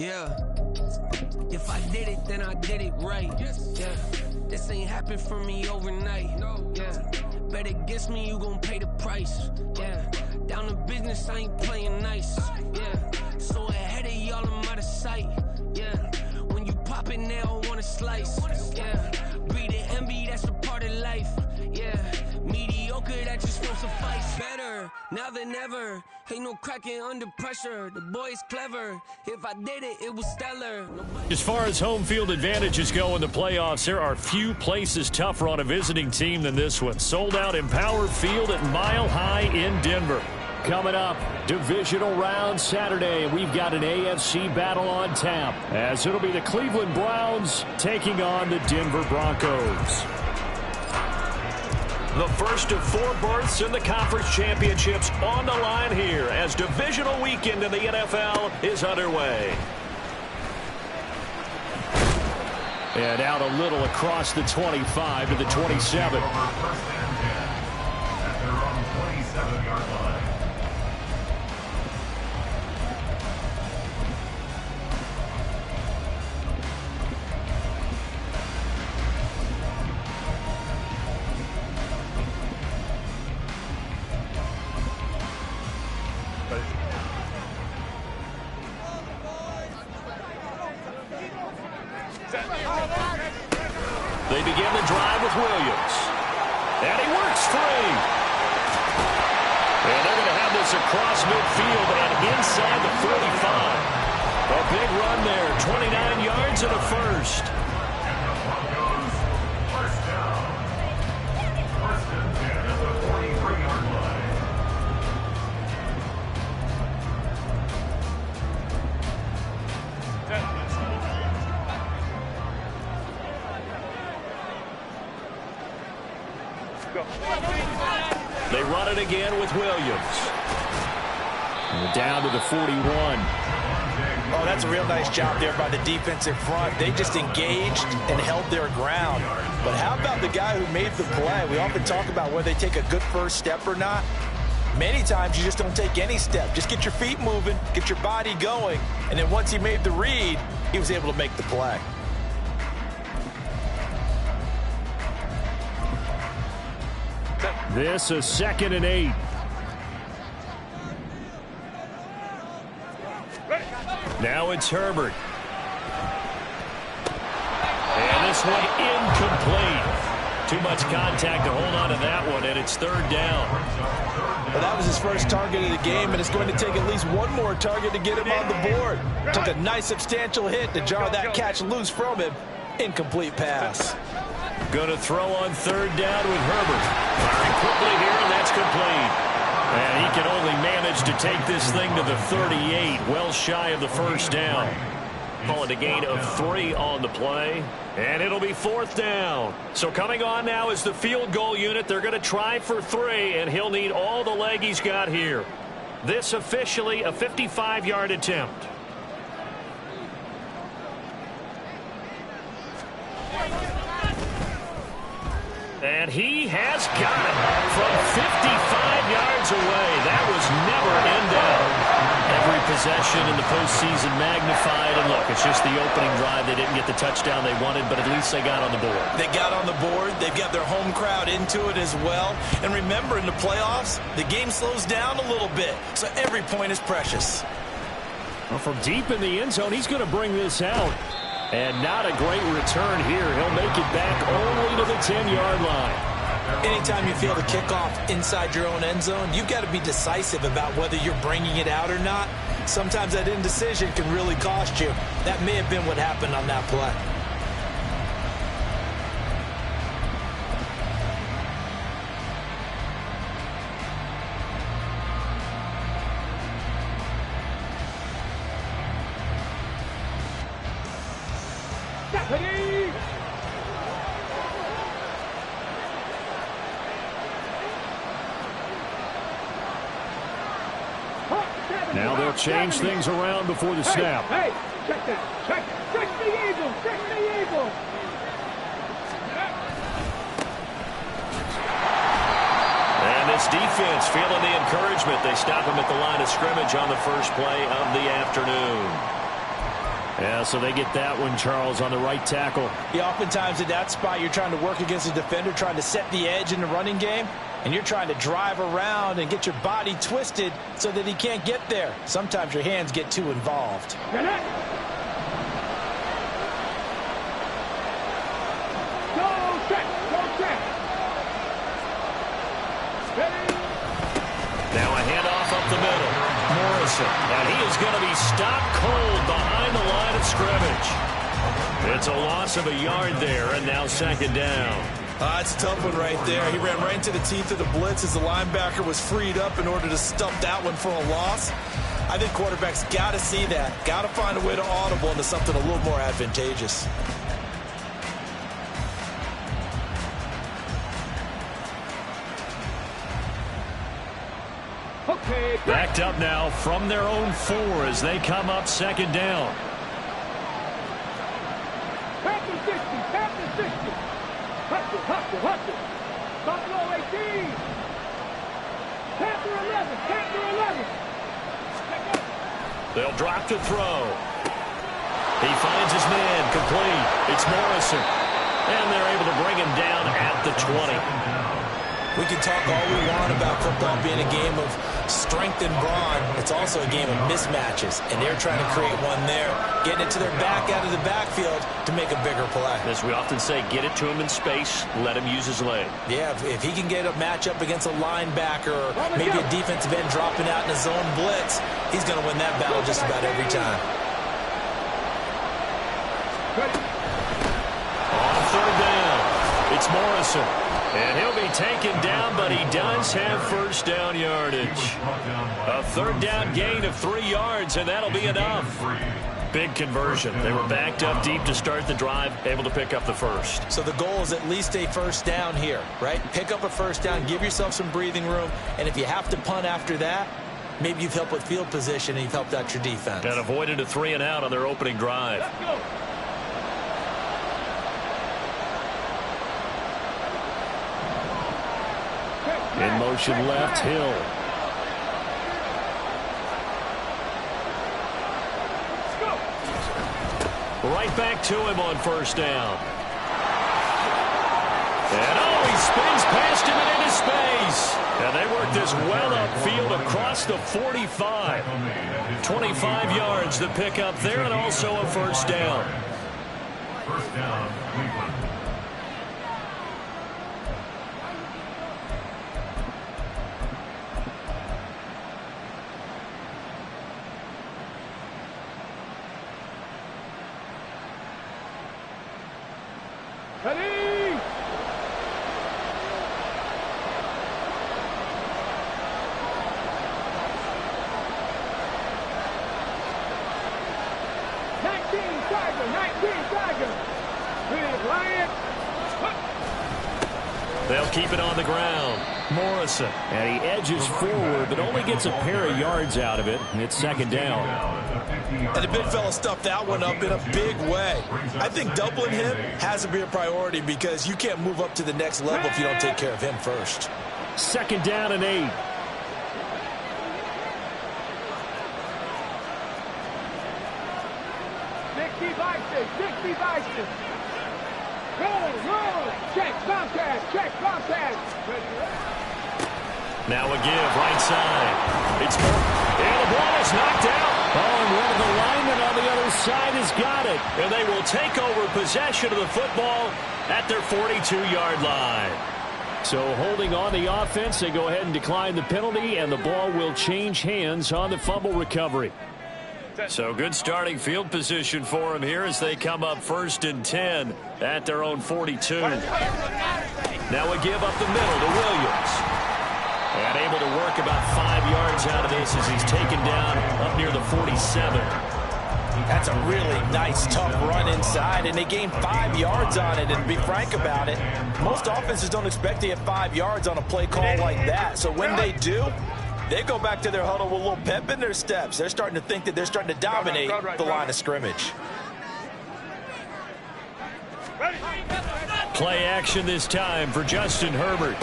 Yeah. If I did it, then I did it right. Yeah. This ain't happened for me overnight. Yeah. Bet against me, you gon' pay the price. Yeah. Down to business, I ain't playing nice. Yeah. So ahead of y'all, I'm out of sight. Yeah. When you pop it, they don't wanna slice. Yeah. Breathe and envy, that's a part of life. Yeah. Mediocre, that just won't suffice. Better now than ever. Ain't no cracking under pressure. The boy's clever. If I did it, it was stellar. As far as home field advantages go in the playoffs, there are few places tougher on a visiting team than this one. Sold out Empower Field at Mile High in Denver. Coming up, divisional round Saturday. We've got an AFC battle on tap, as it'll be the Cleveland Browns taking on the Denver Broncos. The first of 4 berths in the conference championships on the line here as divisional weekend in the NFL is underway. And out a little across the 25 to the 27. At their own 27-yard line. They begin the drive with Williams. And he works free. And they're going to have this across midfield and inside the 45. A big run there, 29 yards and a first. Broncos, first down. First and 10 at the 43-yard line. They run it again with Williams. And down to the 41. Oh, that's a real nice job there by the defensive front. They just engaged and held their ground. But how about the guy who made the play? We often talk about whether they take a good first step or not. Many times you just don't take any step. Just get your feet moving, get your body going. And then once he made the read, he was able to make the play. This is 2nd and 8. Now it's Herbert. And this one incomplete. Too much contact to hold on to that one, and it's 3rd down. Well, that was his first target of the game, and it's going to take at least one more target to get him on the board. Took a nice substantial hit to jar that catch loose from him. Incomplete pass. Going to throw on 3rd down with Herbert. Firing quickly here, and that's complete. And he can only manage to take this thing to the 38, well shy of the first down. Call it a gain of 3 on the play, and it'll be 4th down. So coming on now is the field goal unit. They're going to try for 3, and he'll need all the leg he's got here. This officially a 55-yard attempt. And he has got it from 55 yards away. That was never in doubt. Every possession in the postseason magnified. And look, it's just the opening drive. They didn't get the touchdown they wanted, but at least they got on the board. They got on the board. They've got their home crowd into it as well. And remember, in the playoffs, the game slows down a little bit. So every point is precious. Well, from deep in the end zone, he's going to bring this out. And not a great return here. He'll make it back only to the 10-yard line. Anytime you feel the kickoff inside your own end zone, you've got to be decisive about whether you're bringing it out or not. Sometimes that indecision can really cost you. That may have been what happened on that play. Now they'll change things around before the snap. Hey, check that. Check the eagle. Check the eagle. And this defense feeling the encouragement. They stop him at the line of scrimmage on the first play of the afternoon. Yeah, so they get that one, Charles, on the right tackle. Yeah, oftentimes in that spot, you're trying to work against a defender, trying to set the edge in the running game, and you're trying to drive around and get your body twisted so that he can't get there. Sometimes your hands get too involved. Now a handoff up the middle. Morrison, and he is going to be stopped cold behind the line of scrimmage. It's a loss of a yard there, and now second down. It's a tough one right there. He ran right into the teeth of the blitz as the linebacker was freed up in order to stump that one for a loss. I think quarterbacks got to see that. Got to find a way to audible into something a little more advantageous. Backed up now from their own 4 as they come up second down. Panther 60, Panther 60. Hustle. Buffalo 18. Panther 11, Panther 11. They'll drop to throw. He finds his man, complete. It's Morrison. And they're able to bring him down at the 20. We can talk all we want about football being a game of strength and brawn. It's also a game of mismatches, and they're trying to create one there, getting it to their back out of the backfield to make a bigger play. As we often say, get it to him in space, let him use his leg. Yeah, if he can get a matchup against a linebacker or maybe a defensive end dropping out in a zone blitz, he's going to win that battle just about every time. On third down, it's Morrison. And he'll be taken down, but he does have first down yardage. A third down gain of 3 yards, and that'll be enough. Big conversion. They were backed up deep to start the drive, able to pick up the first. So the goal is at least a first down here, right? Pick up a first down, give yourself some breathing room, and if you have to punt after that, maybe you've helped with field position and you've helped out your defense. And avoided a 3-and-out on their opening drive. In motion left, Hill. Right back to him on first down. And he spins past him and into space. And they work this well upfield across the 45. 25 yards to pick up there, and also a first down. First down, Cleveland. Ready! Tiger. Big Lion. They'll keep it on the ground. Morrison. And he edges forward, but only gets a pair of yards out of it. And it's second down. And the big fella stuffed that one up in a big way. I think doubling him has to be a priority because you can't move up to the next level if you don't take care of him first. Second down and 8. Now a give, right side. It's more. And the ball is knocked out. Oh, and one of the linemen on the other side has got it. And they will take over possession of the football at their 42-yard line. So holding on the offense, they go ahead and decline the penalty, and the ball will change hands on the fumble recovery. So good starting field position for them here as they come up 1st and 10 at their own 42. Now a give up the middle to Williams. And able to work about 5 yards out of this as he's taken down up near the 47. That's a really nice, tough run inside, and they gained 5 yards on it. And to be frank about it, most offenses don't expect to get 5 yards on a play call like that. So when they do, they go back to their huddle with a little pep in their steps. They're starting to think that they're starting to dominate the line of scrimmage. Play action this time for Justin Herbert.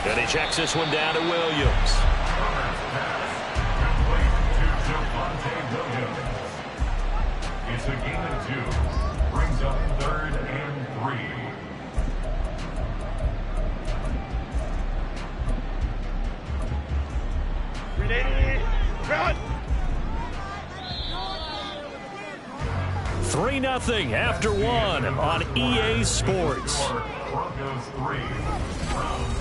And he checks this one down to Williams. It's a Run. 3-0 after one on EA Sports. Broncos 3, Browns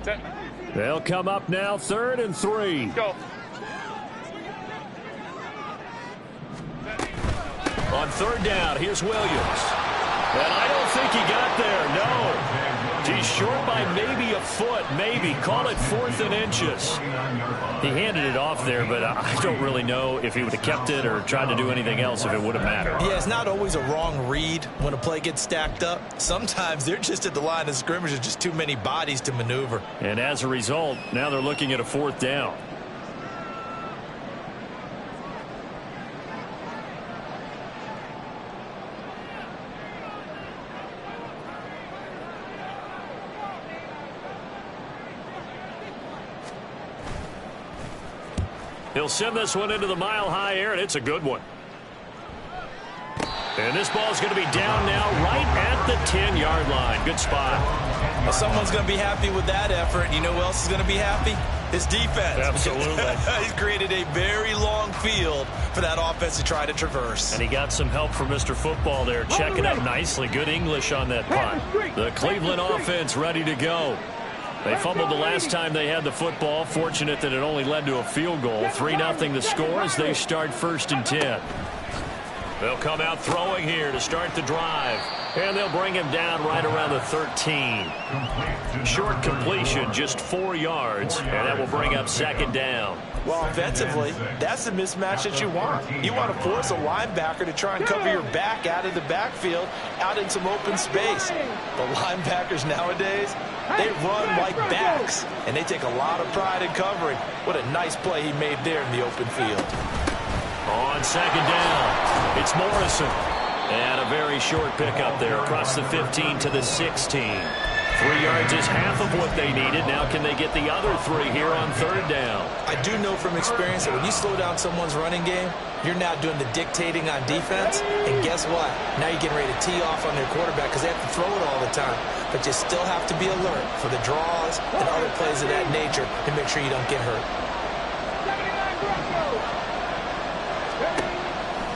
nothing. They'll come up now, 3rd and 3. Go. On 3rd down, here's Williams. And I don't think he got there, no. He's short by maybe a foot, maybe. Call it 4th and inches. He handed it off there, but I don't really know if he would have kept it or tried to do anything else if it would have mattered. Yeah, it's not always a wrong read when a play gets stacked up. Sometimes they're just at the line of scrimmage. There's just too many bodies to maneuver. And as a result, now they're looking at a 4th down. He'll send this one into the mile-high air, and it's a good one. And this ball's going to be down now right at the 10-yard line. Good spot. Well, someone's going to be happy with that effort. You know who else is going to be happy? His defense. Absolutely. He's created a very long field for that offense to try to traverse. And he got some help from Mr. Football there, checking up nicely. Good English on that punt. The Cleveland offense ready to go. They fumbled the last time they had the football. Fortunate that it only led to a field goal. 3-0 the score as they start 1st and 10. They'll come out throwing here to start the drive. And they'll bring him down right around the 13. Short completion, just 4 yards. And that will bring up 2nd down. Well, offensively, that's the mismatch that you want. You want to force a linebacker to try and cover your back out of the backfield, out in some open space. The linebackers nowadays, they run like backs, and they take a lot of pride in covering. What a nice play he made there in the open field. On 2nd down, it's Morrison. And a very short pickup there across the 15 to the 16. 3 yards is half of what they needed. Now can they get the other 3 here on 3rd down? I do know from experience that when you slow down someone's running game, you're now doing the dictating on defense. And guess what? Now you're getting ready to tee off on their quarterback because they have to throw it all the time. But you still have to be alert for the draws and other plays of that nature to make sure you don't get hurt.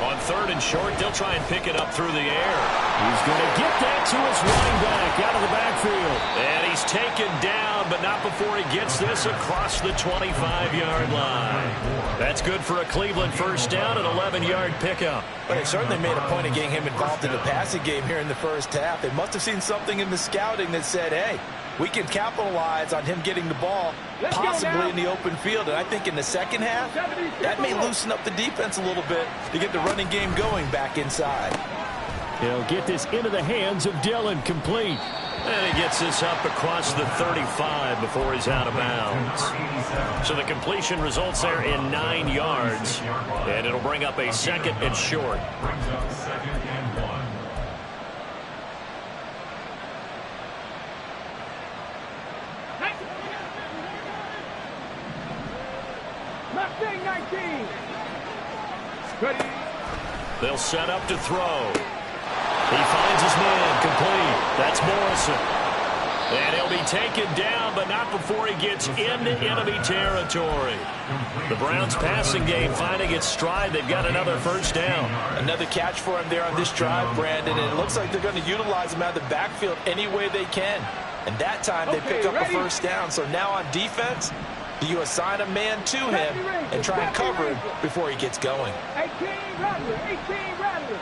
On 3rd and short, they'll try and pick it up through the air. He's going to get that to his running back out of the backfield. And he's taken down, but not before he gets this across the 25-yard line. That's good for a Cleveland 1st down, an 11-yard pickup. But they certainly made a point of getting him involved in the passing game here in the 1st half. They must have seen something in the scouting that said, hey, we can capitalize on him getting the ball, possibly in the open field. And I think in the 2nd half, that may loosen up the defense a little bit to get the running game going back inside. He'll get this into the hands of Dillon, complete. And he gets this up across the 35 before he's out of bounds. So the completion results there in 9 yards. And it'll bring up a 2nd and short. Brings up 2nd and 1. Mustang 19. Ready. They'll set up to throw. He finds his man, complete. That's Morrison. And he'll be taken down, but not before he gets into enemy territory. The Browns' passing game finding its stride. They've got another 1st down. Another catch for him there on this drive, Brandon, and it looks like they're going to utilize him out of the backfield any way they can. And that time they pick up a 1st down. So now on defense, you assign a man to him and try and cover him before he gets going. 18 Rattler. 18 Rattler.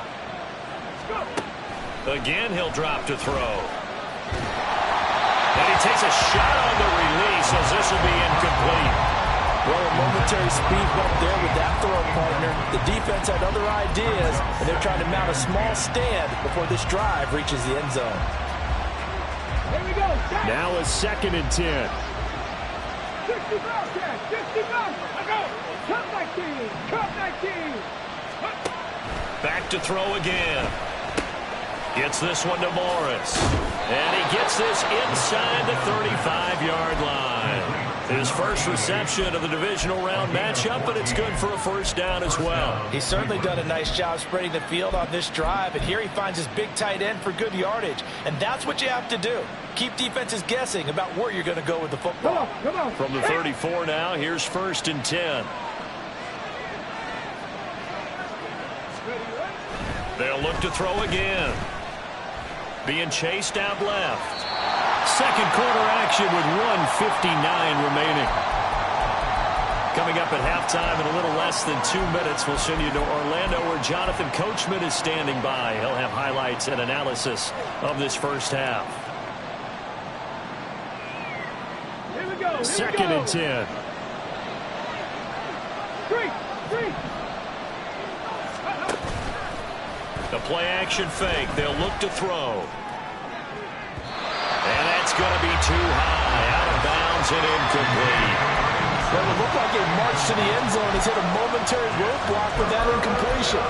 Go. Again, he'll drop to throw. And he takes a shot on the release as this will be incomplete. Well, a momentary speed bump there with that throw partner. The defense had other ideas, and they're trying to mount a small stand before this drive reaches the end zone. Here we go. Now a 2nd and 10. 60 Bobcat. 60 Bobcat. I go. Cup 19. Cup 19. Back to throw again. Gets this one to Morris. And he gets this inside the 35-yard line. His first reception of the divisional round matchup, and it's good for a first down as well. He's certainly done a nice job spreading the field on this drive, and here he finds his big tight end for good yardage. And that's what you have to do. Keep defenses guessing about where you're going to go with the football. Come on. From the 34 now, here's 1st and 10. They'll look to throw again. Being chased out left. Second quarter action with 1:59 remaining. Coming up at halftime in a little less than 2 minutes, we'll send you to Orlando where Jonathan Coachman is standing by. He'll have highlights and analysis of this first half. Here we go. 2nd and 10. Three. The play action fake. They'll look to throw. And that's going to be too high. Out of bounds and incomplete. Well, it looked like a march to the end zone has hit a momentary roadblock with that incompletion.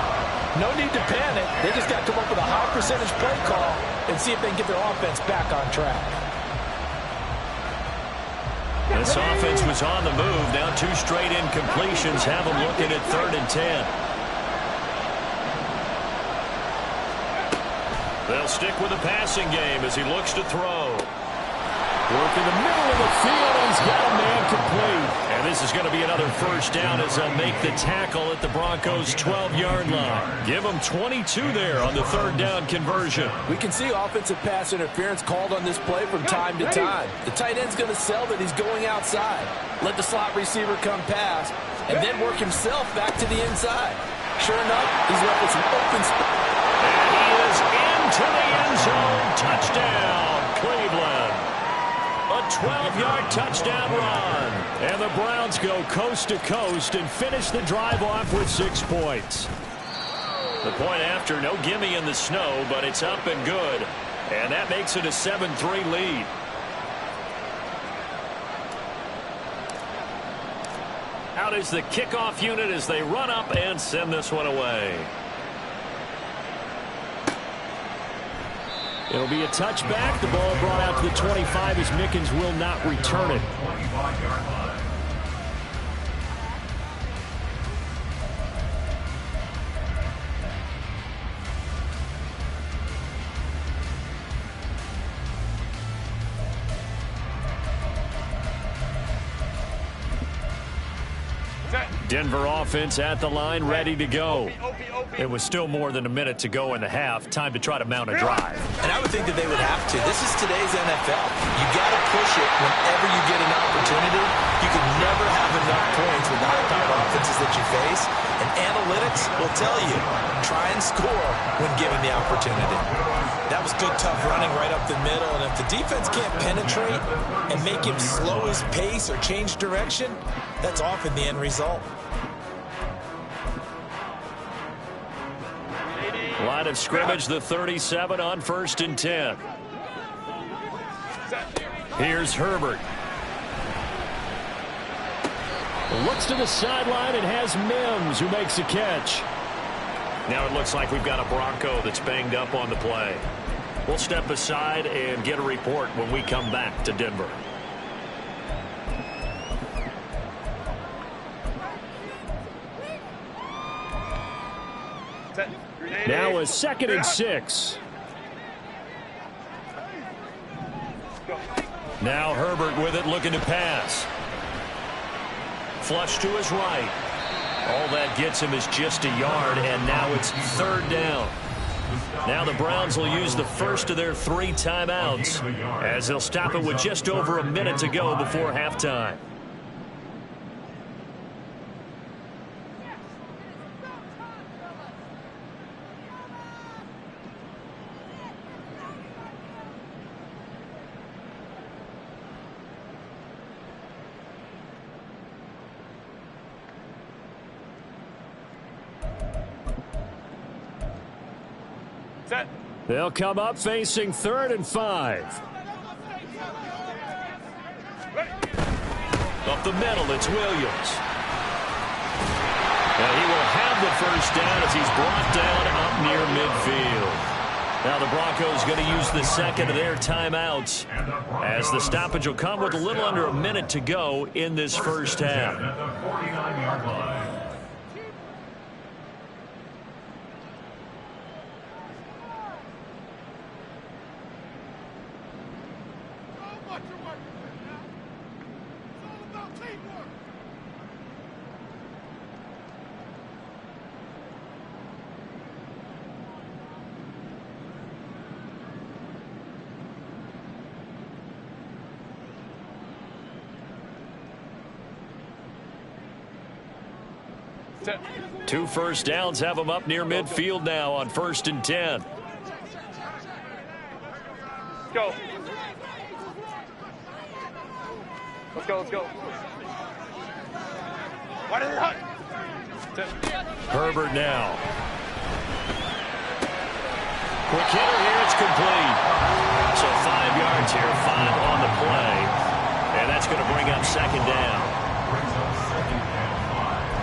No need to panic. They just got to come up with a high percentage play call and see if they can get their offense back on track. This offense was on the move. Now 2 straight incompletions have them looking at 3rd and 10. They'll stick with the passing game as he looks to throw. Work in the middle of the field, and he's got a man complete. And this is going to be another first down as they'll make the tackle at the Broncos' 12-yard line. Give them 22 there on the 3rd down conversion. We can see offensive pass interference called on this play from time to time. The tight end's going to sell that he's going outside. Let the slot receiver come past, and then work himself back to the inside. Sure enough, he's left with some open space. And he is into the end zone. Touchdown, Cleveland. A 12-yard touchdown run. And the Browns go coast to coast and finish the drive off with 6 points. The point after, no gimme in the snow, but it's up and good. And that makes it a 7-3 lead. Out is the kickoff unit as they run up and send this one away. It'll be a touchback. The ball brought out to the 25 as Mickens will not return it. 25-yard line. Denver offense at the line, ready to go. It was still more than a minute to go in the half. Time to try to mount a drive. And I would think that they would have to. This is today's NFL. You got to push it whenever you get an opportunity. You can never have enough points with the high-powered offenses that you face. And analytics will tell you, try and score when given the opportunity. That was good, tough running right up the middle. And if the defense can't penetrate and make him slow his pace or change direction, that's often the end result. Line of scrimmage, the 37 on 1st and 10. Here's Herbert. Looks to the sideline and has Mims who makes a catch. Now it looks like we've got a Bronco that's banged up on the play. We'll step aside and get a report when we come back to Denver. Now a 2nd and 6. Now Herbert with it, looking to pass. Flush to his right. All that gets him is just a yard, and now it's 3rd down. Now the Browns will use the first of their 3 timeouts as they'll stop it with just over a minute to go before halftime. They'll come up facing 3rd and 5. Up the middle, it's Williams. And he will have the first down as he's brought down up near midfield. Now the Broncos going to use the second of their timeouts as the stoppage will come with a little under a minute to go in this first half. At the 49-yard line. Two first downs have them up near midfield now on 1st and 10. Go. Let's go, let's go. Why did it hut? Herbert now. Quick hitter here, it's complete. So 5 yards here, 5 on the play. And that's going to bring up second down. Brings up second and 5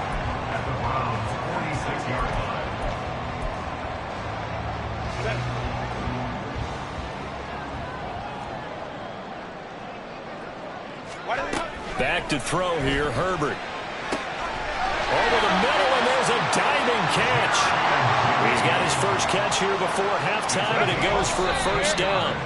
at the Browns' 46-yard line. Back to throw here, Herbert. Over the middle, and there's a diving catch. He's got his first catch here before halftime, and it goes for a first down.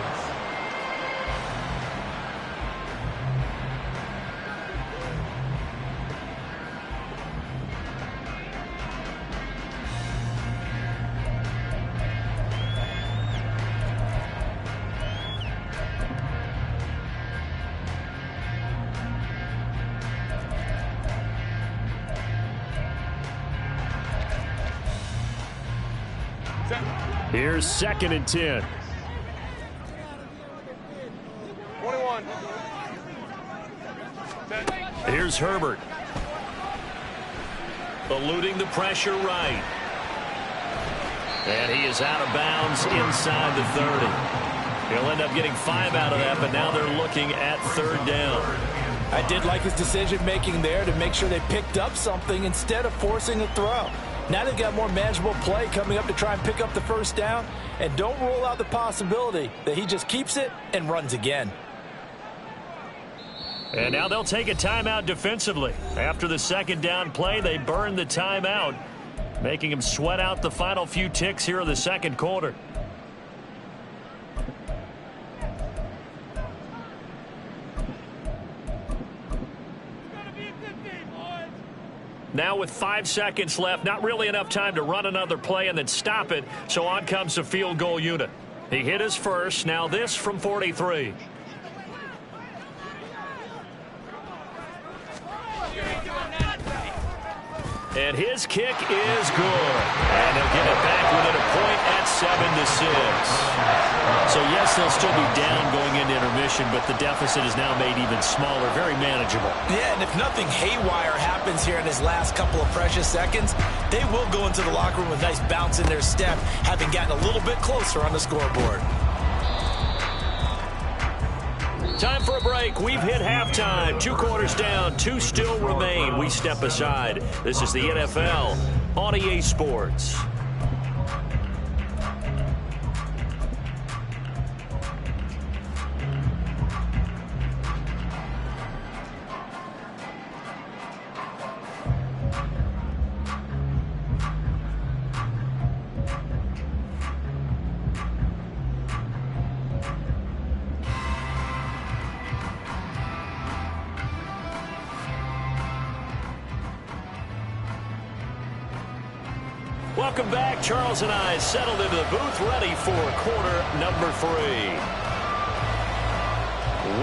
Here's 2nd and 10. 21. Here's Herbert. Eluding the pressure right. And he is out of bounds inside the 30. He'll end up getting 5 out of that, but now they're looking at 3rd down. I did like his decision-making there to make sure they picked up something instead of forcing a throw. Now they've got more manageable play coming up to try and pick up the first down. And don't rule out the possibility that he just keeps it and runs again. And now they'll take a timeout defensively. After the 2nd down play, they burn the timeout, making him sweat out the final few ticks here in the 2nd quarter. Now with 5 seconds left, not really enough time to run another play and then stop it, so on comes the field goal unit. He hit his first, now this from 43. And his kick is good. And they'll get it back within a point at 7-6. So yes, they'll still be down going into intermission, but the deficit is now made even smaller, very manageable. Yeah, and if nothing haywire happens here in his last couple of precious seconds, they will go into the locker room with a nice bounce in their step, having gotten a little bit closer on the scoreboard. Time for a break. We've hit halftime. 2 quarters down. 2 still remain. We step aside. This is the NFL on EA Sports. Welcome back. Charles and I settled into the booth, ready for quarter number 3.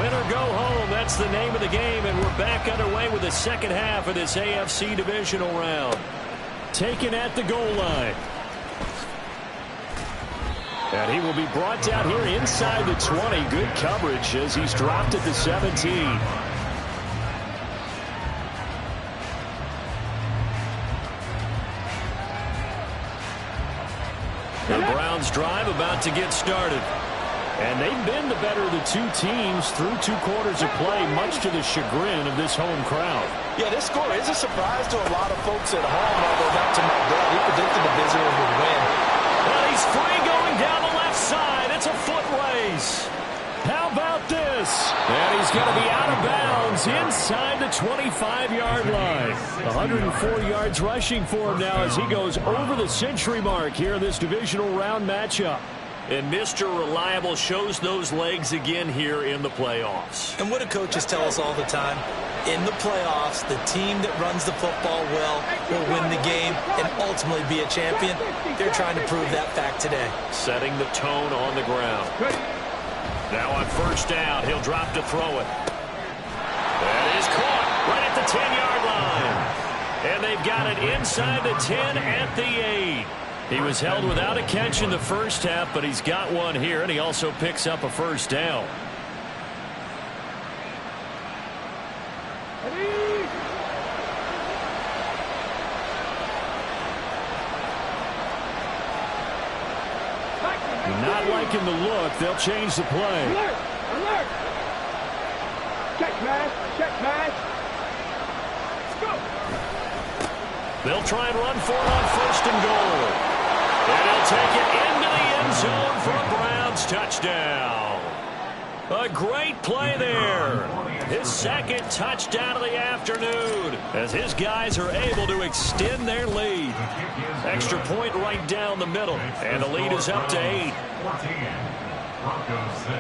Win or go home, that's the name of the game, and we're back underway with the second half of this AFC divisional round. Taken at the goal line. And he will be brought down here inside the 20. Good coverage as he's dropped at the 17. The Browns drive about to get started. And they've been the better of the 2 teams through 2 quarters of play, much to the chagrin of this home crowd. Yeah, this score is a surprise to a lot of folks at home, although not to my dad. He predicted the visitors would win. Well, he's free going down the left side. It's a foot race. How about this? And he's going to be out of bounds inside the 25-yard line. 104 yards rushing for him now as he goes over the century mark here in this divisional round matchup. And Mr. Reliable shows those legs again here in the playoffs. And what do coaches tell us all the time? In the playoffs, the team that runs the football well will win the game and ultimately be a champion. They're trying to prove that fact today. Setting the tone on the ground. Now on first down, he'll drop to throw it. That is caught right at the 10-yard line. And they've got it inside the 10 at the 8. He was held without a catch in the first half, but he's got one here, and he also picks up a first down. Not liking the look. They'll change the play. Alert! Alert! Check match! Check match! Let's go! They'll try and run for it on first and goal. And he'll take it into the end zone for a Browns touchdown. A great play there. His second touchdown of the afternoon as his guys are able to extend their lead. Extra point right down the middle. And the lead is up to 8. 14. Broncos 6.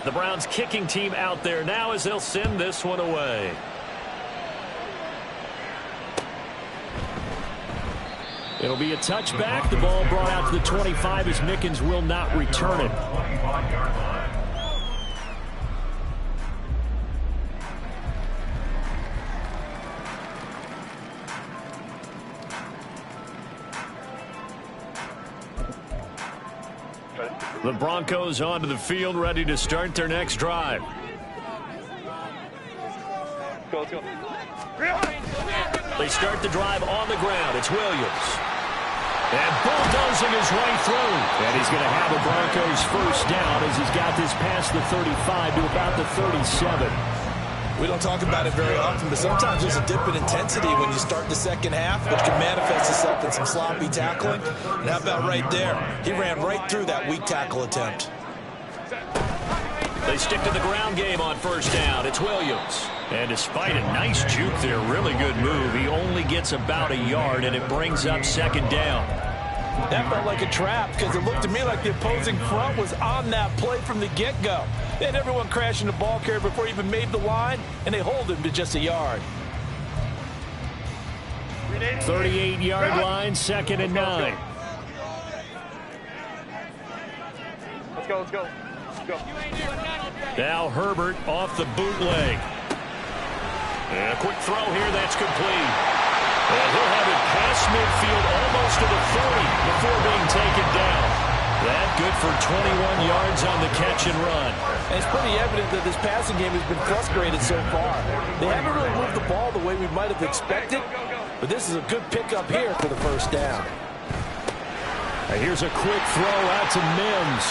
The Browns kicking team out there now as they'll send this one away. It'll be a touchback. The ball brought out to the 25 as Mickens will not return it. 25-yard line. The Broncos onto the field, ready to start their next drive. Go, let's go. They start the drive on the ground. It's Williams. And bulldozing his way through. And he's going to have a Broncos first down as he's got this past the 35 to about the 37. We don't talk about it very often, but sometimes there's a dip in intensity when you start the second half, which can manifest itself in some sloppy tackling. And how about right there? He ran right through that weak tackle attempt. They stick to the ground game on first down. It's Williams. And despite a nice juke there, really good move, he only gets about a yard, and it brings up second down. That felt like a trap because it looked to me like the opposing front was on that play from the get-go. They had everyone crashing the ball carrier before he even made the line, and they hold him to just a yard. 38-yard line, second and 9. Let's go, let's go. Let's go. Now Herbert off the bootleg. And a quick throw here, that's complete. And he'll have it past midfield almost to the 30 before being taken down. That good for 21 yards on the catch and run. And it's pretty evident that this passing game has been frustrated so far. They haven't really moved the ball the way we might have expected, but this is a good pickup here for the first down. And here's a quick throw out to Mims.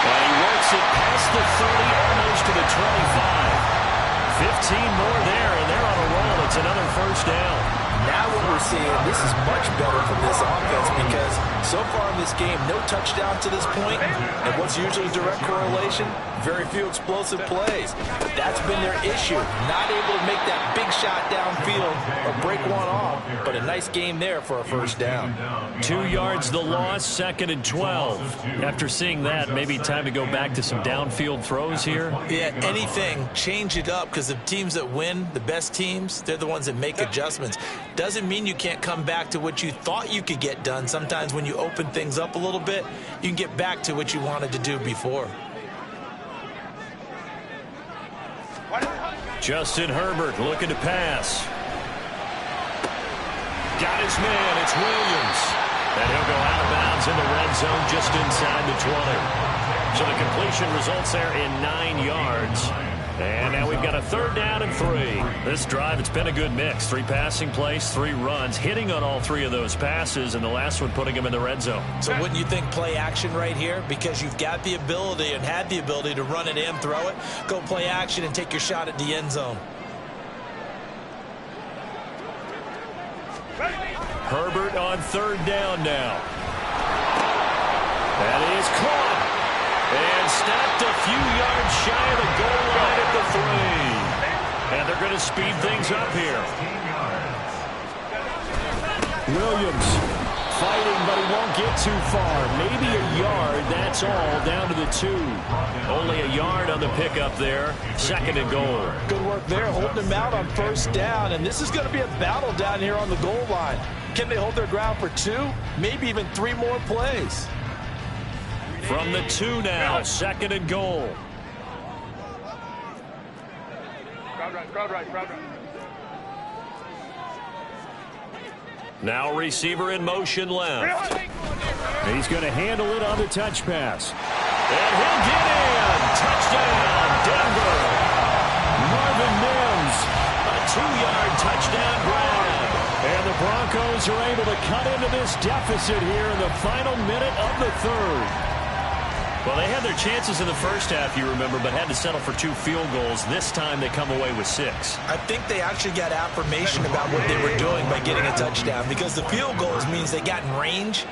And he works it past the 30, almost to the 25. 15 more there, and they're on a roll. It's another first down. Now what we're seeing, this is much better from this offense because so far in this game, no touchdown to this point, and what's usually direct correlation, very few explosive plays. That's been their issue, not able to make that big shot downfield or break one off, but a nice game there for a first down. 2 yards the loss, second and 12. After seeing that, maybe time to go back to some downfield throws here. Yeah, anything, change it up because the teams that win, the best teams, they're the ones that make adjustments. Doesn't mean you can't come back to what you thought you could get done. Sometimes when you open things up a little bit, you can get back to what you wanted to do before. Justin Herbert looking to pass. Got his man, it's Williams. And he'll go out of bounds in the red zone just inside the 20. So the completion results there in 9 yards. And now we've got a third down and 3. This drive, it's been a good mix. 3 passing plays, 3 runs, hitting on all 3 of those passes, and the last one putting him in the red zone. So wouldn't you think play action right here? Because you've got the ability and had the ability to run it in, throw it, go play action and take your shot at the end zone. Herbert on third down now. That is caught. And snapped a few yards shy of the goal line at the 3. And they're going to speed things up here. Williams fighting, but he won't get too far. Maybe a yard, that's all, down to the 2. Only a yard on the pickup there. 2nd and goal. Good work there, holding him out on first down. And this is going to be a battle down here on the goal line. Can they hold their ground for 2? Maybe even 3 more plays. From the 2 now, 2nd and goal. Crowd right. Now receiver in motion left. He's going to handle it on the touch pass. And he'll get in. Touchdown, Denver. Marvin Mims, a 2-yard touchdown grab. And the Broncos are able to cut into this deficit here in the final minute of the 3rd. Well, they had their chances in the first half, you remember, but had to settle for 2 field goals. This time they come away with 6. I think they actually got affirmation about what they were doing by getting a touchdown, because the field goals means they got in range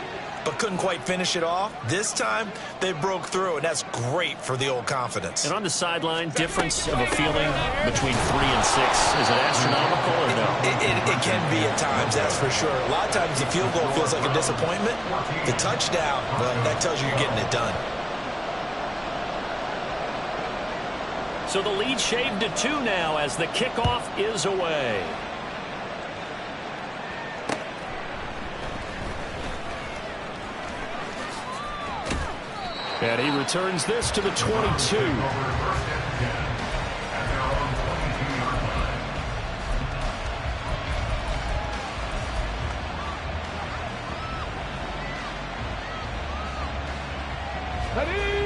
but couldn't quite finish it off. This time they broke through, and that's great for the old confidence. And on the sideline, difference of a feeling between 3 and 6. Is it astronomical or no? It can be at times, that's for sure. A lot of times the field goal feels like a disappointment. The touchdown, well, that tells you you're getting it done. So the lead shaved to 2 now as the kickoff is away. And he returns this to the 22.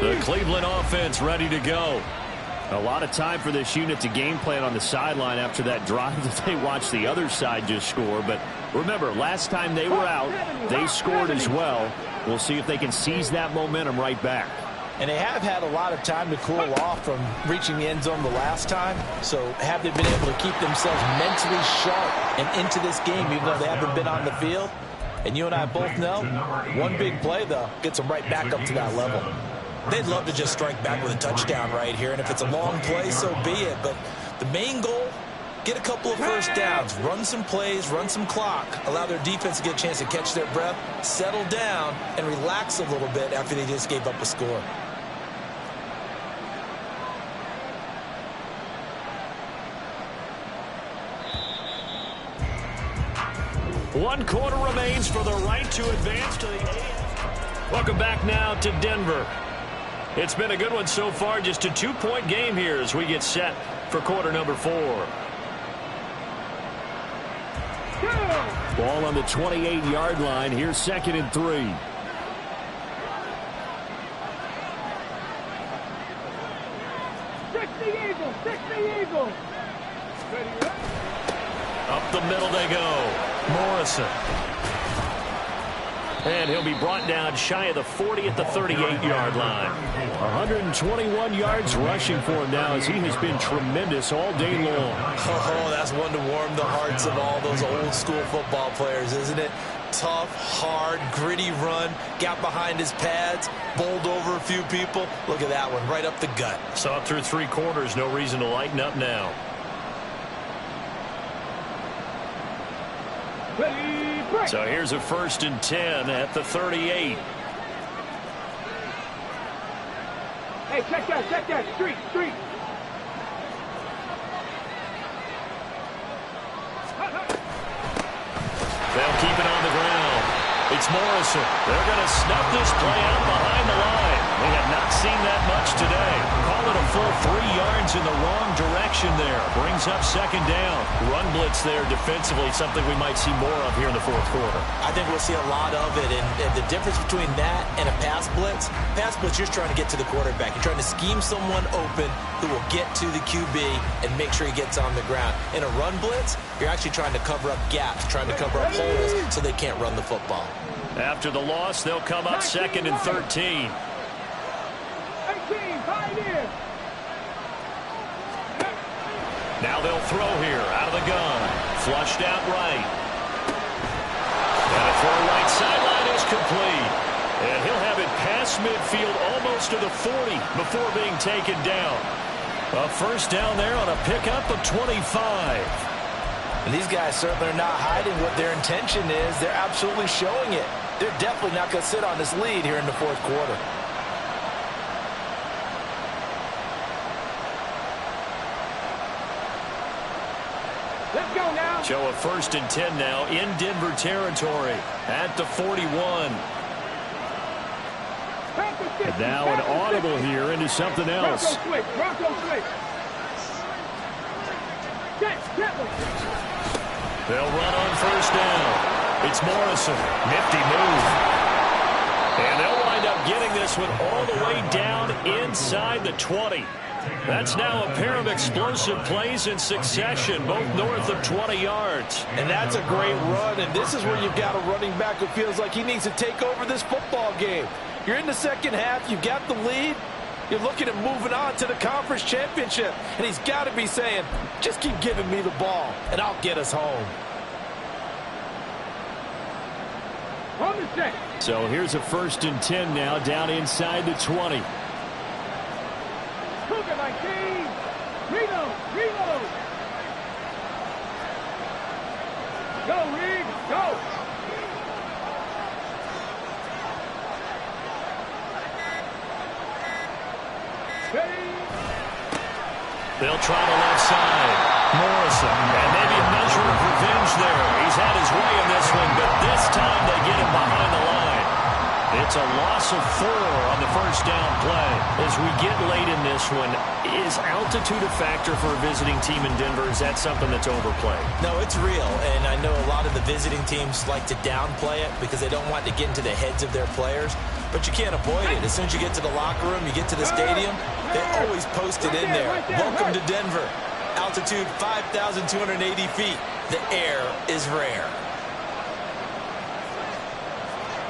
The Cleveland offense ready to go. A lot of time for this unit to game plan on the sideline after that drive that they watched the other side just score. But remember, last time they were out, they scored as well. We'll see if they can seize that momentum right back. And they have had a lot of time to cool off from reaching the end zone the last time. So have they been able to keep themselves mentally sharp and into this game, even though they haven't been on the field? And you and I both know, one big play, though, gets them right back up to that level. They'd love to just strike back with a touchdown right here, and if it's a long play, so be it. But the main goal, get a couple of first downs, run some plays, run some clock, allow their defense to get a chance to catch their breath, settle down, and relax a little bit after they just gave up a score. One quarter remains for the right to advance to the AFC. Welcome back now to Denver. It's been a good one so far. Just a 2-point game here as we get set for quarter number 4. Ball on the 28-yard line. Here's 2nd and 3. Stick the eagle! Stick the eagle! Up the middle they go. Morrison. And he'll be brought down shy of the 40 at the 38-yard line. 121 yards rushing for him now as he has been tremendous all day long. Oh, that's one to warm the hearts of all those old-school football players, isn't it? Tough, hard, gritty run, got behind his pads, bowled over a few people. Look at that one, right up the gut. Saw it through 3 quarters, no reason to lighten up now. So here's a 1st and 10 at the 38. Hey, check that. Street. They'll keep it on the ground. It's Morrison. They're going to snuff this play out behind the line. We have not seen that much today. Call it a full 3 yards in the wrong direction there. Brings up 2nd down. Run blitz there defensively, something we might see more of here in the 4th quarter. I think we'll see a lot of it, and the difference between that and a pass blitz, you're trying to get to the quarterback. You're trying to scheme someone open who will get to the QB and make sure he gets on the ground. In a run blitz, you're actually trying to cover up gaps, trying to cover up holes so they can't run the football. After the loss, they'll come up 2nd and 13. 18, Pioneer! Now they'll throw here out of the gun. Flushed out right. far right sideline is complete. And he'll have it past midfield almost to the 40 before being taken down. A first down there on a pickup of 25. And these guys certainly are not hiding what their intention is. They're absolutely showing it. They're definitely not going to sit on this lead here in the fourth quarter. Let's go now. Show a 1st and 10 now in Denver territory at the 41. And now an audible here into something else. Bronco switch. Bronco switch. They'll run on first down. It's Morrison. Nifty move. And they'll wind up getting this one all the way down inside the 20. That's now a pair of explosive plays in succession, both north of 20 yards. And that's a great run, and this is where you've got a running back who feels like he needs to take over this football game. You're in the second half, you've got the lead, you're looking at moving on to the conference championship, and he's got to be saying, just keep giving me the ball, and I'll get us home. So here's a 1st and 10 now down inside the 20. Cougar 19. Reload. Reload. Go, Reed. Go. Ready. They'll try the left side. Morrison. And maybe a measure of revenge there. He's had his way in this one, but this time they get him behind the line. It's a loss of 4 on the first down play. As we get late in this one, is altitude a factor for a visiting team in Denver? Is that something that's overplayed? No, it's real, and I know a lot of the visiting teams like to downplay it because they don't want to get into the heads of their players, but you can't avoid it. As soon as you get to the locker room, you get to the stadium, they always post it in there. Welcome to Denver. Altitude 5,280 feet. The air is rare.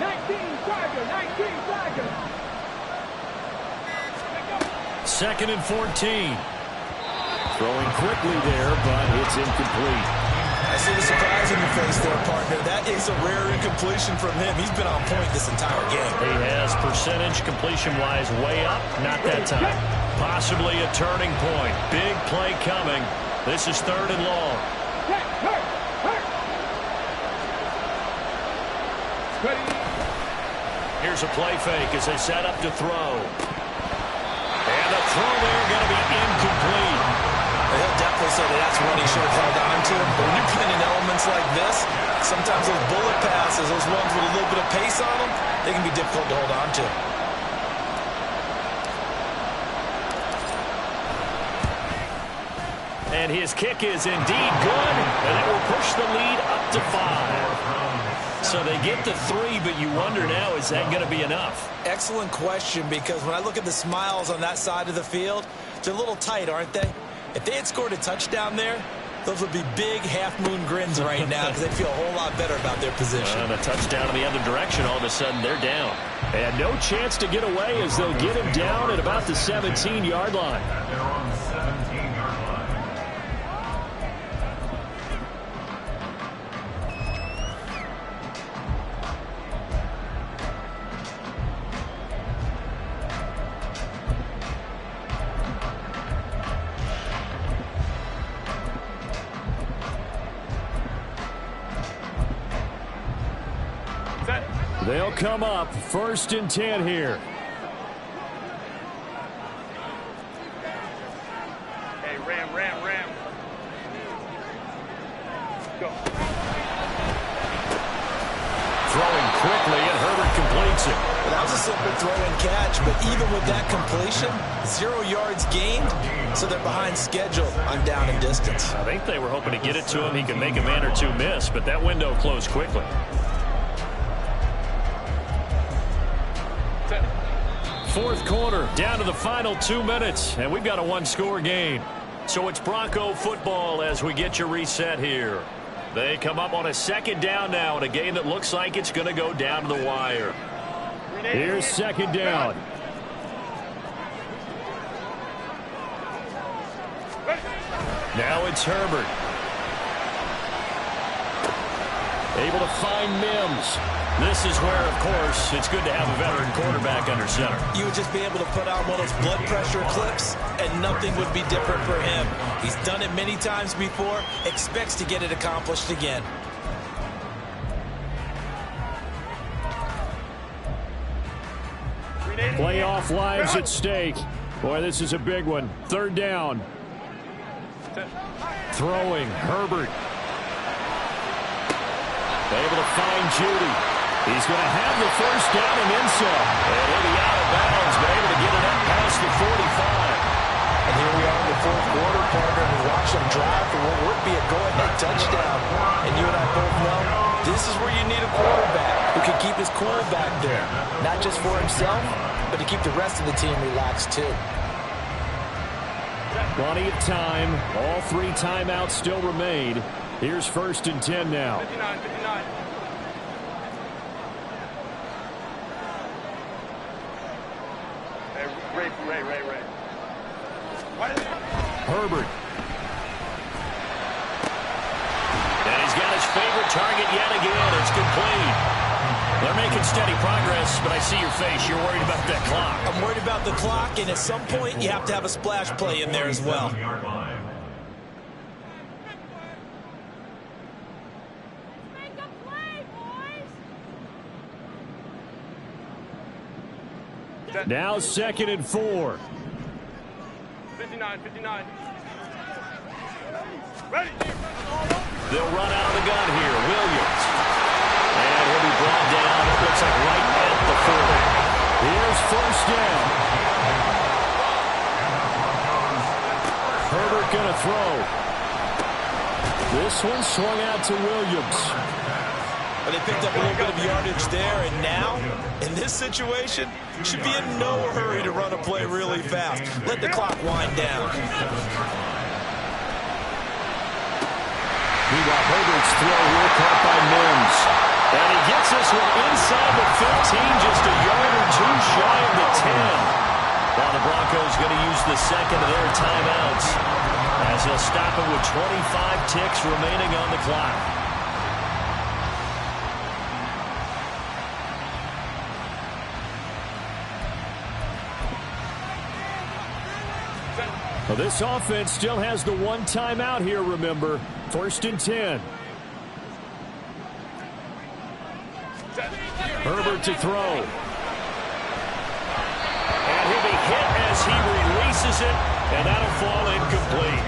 19 Tiger. 19 Tiger. 2nd and 14. Throwing quickly there, but it's incomplete. I see the surprise in your face there, partner. That is a rare incompletion from him. He's been on point this entire game. He has percentage completion-wise way up. Not that time. Possibly a turning point. Big play coming. This is 3rd and long. Here's a play fake as they set up to throw. And the throw there going to be incomplete. He'll definitely say that's one he should have held on to. But when you're playing in elements like this, sometimes those bullet passes, those ones with a little bit of pace on them, they can be difficult to hold on to. And his kick is indeed good, and it will push the lead up to 5. So they get to 3, but you wonder now, is that going to be enough? Excellent question, because when I look at the smiles on that side of the field, they're a little tight, aren't they? If they had scored a touchdown there, those would be big half-moon grins right now because they'd feel a whole lot better about their position. And a touchdown in the other direction, all of a sudden they're down. And no chance to get away as they'll get him down at about the 17-yard line. They're on the 17-yard line. They'll come up 1st and 10 here. Hey, ram. Go. Throwing quickly, and Herbert completes it. Well, that was a simple throw and catch, but even with that completion, 0 yards gained, so they're behind schedule on down and distance. I think they were hoping to get it to him. He could make a man or two miss, but that window closed quickly. Fourth quarter, down to the final 2 minutes, and we've got a 1-score game. So it's Bronco football as we get you reset here. They come up on a 2nd down now in a game that looks like it's going to go down to the wire. Here's 2nd down. Now it's Herbert. Able to find Mims. This is where, of course, it's good to have a veteran quarterback under center. You would just be able to put out one of those blood pressure clips, and nothing would be different for him. He's done it many times before, expects to get it accomplished again. Playoff lives at stake. Boy, this is a big one. Third down. Throwing, Herbert. Able to find Judy. He's going to have the first down and then some. And he'll be out of bounds, but able to get it up past the 45. And here we are in the fourth quarter, partner, and watch them drive for what would be a go-ahead touchdown. And you and I both know this is where you need a quarterback who can keep his cool back there. Not just for himself, but to keep the rest of the team relaxed too. Plenty of time. All 3 timeouts still remain. Here's 1st and 10 now. 59, 59. Hey, Ray. Herbert. And he's got his favorite target yet again. It's complete. They're making steady progress, but I see your face. You're worried about that clock. I'm worried about the clock, and at some point, you have to have a splash play in there as well. Now 2nd and 4. 59, 59. Ready. They'll run out of the gun here. Williams. And he'll be brought down. It looks like right at the 40. Here's 1st down. Herbert going to throw. This one swung out to Williams. But they picked up a little bit of yardage there, and now, in this situation, should be in no hurry to run a play really fast. Let the clock wind down. Meanwhile, Herbert's throw here caught by Mims. And he gets this one inside the 15, just a yard or 2 shy of the 10. Now the Broncos going to use the 2nd of their timeouts as they'll stop it with 25 ticks remaining on the clock. Well, this offense still has the 1 timeout here, remember. 1st and 10. Herbert to throw. And he'll be hit as he releases it, and that'll fall incomplete.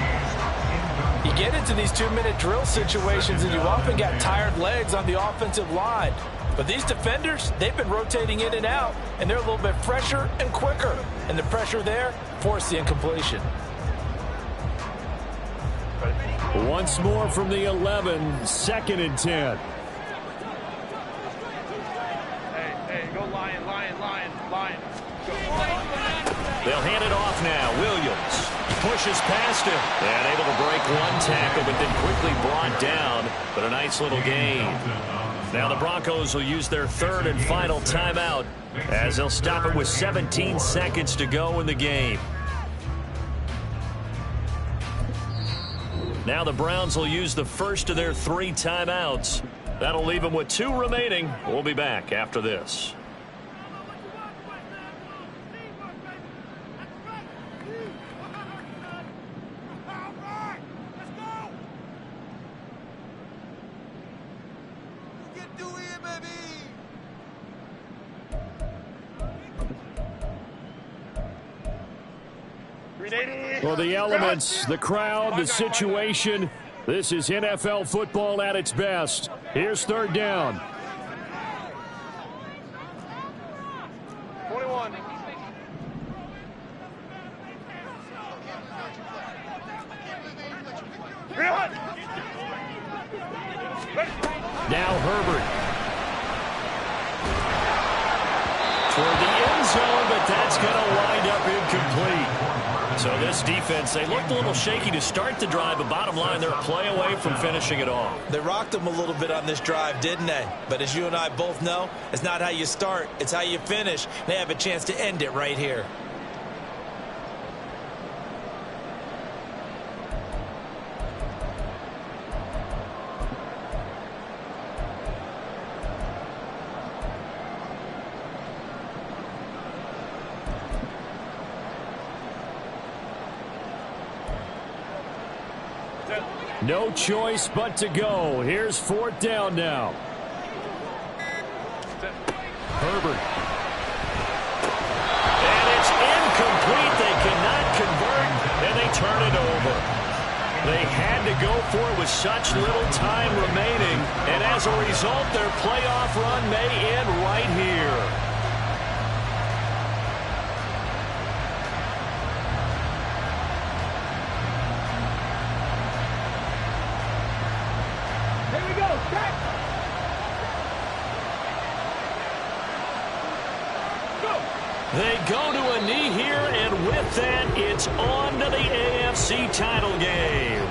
You get into these 2-minute drill situations, and you often got tired legs on the offensive line. But these defenders, they've been rotating in and out, and they're a little bit fresher and quicker. And the pressure there forced the incompletion. Once more from the 11, 2nd and 10. Hey, go Lion. Go. They'll hand it off now. Williams pushes past him and able to break 1 tackle, but then quickly brought down. But a nice little gain. Now the Broncos will use their 3rd and final timeout as they'll stop it with 17 seconds to go in the game. Now the Browns will use the 1st of their 3 timeouts. That'll leave them with 2 remaining. We'll be back after this. Well, the elements, the crowd, the situation. This is NFL football at its best. Here's 3rd down. 21. Now Herbert. Toward the end zone, but that's going to wind up incomplete. So this defense, they looked a little shaky to start the drive, but bottom line, they're a play away from finishing it off. They rocked them a little bit on this drive, didn't they? But as you and I both know, it's not how you start, it's how you finish. They have a chance to end it right here. No choice but to go. Here's 4th down now. Herbert. And it's incomplete. They cannot convert, and they turn it over. They had to go for it with such little time remaining, and as a result, their playoff run may end right here. Here we go, set. They go to a knee here, and with that, it's on to the AFC title game.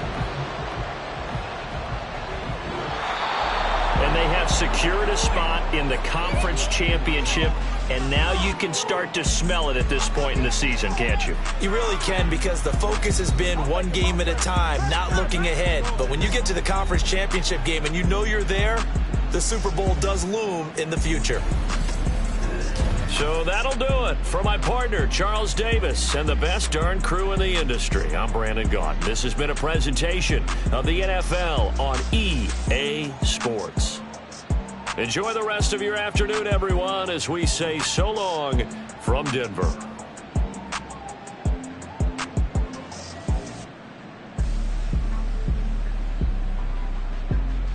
And they have secured a spot in the conference championship, and now you can start to smell it at this point in the season, can't you? You really can, because the focus has been one game at a time, not looking ahead. But when you get to the conference championship game and you know you're there, the Super Bowl does loom in the future. So that'll do it. For my partner, Charles Davis, and the best darn crew in the industry, I'm Brandon Gaudin. This has been a presentation of the NFL on EA Sports. Enjoy the rest of your afternoon, everyone, as we say so long from Denver.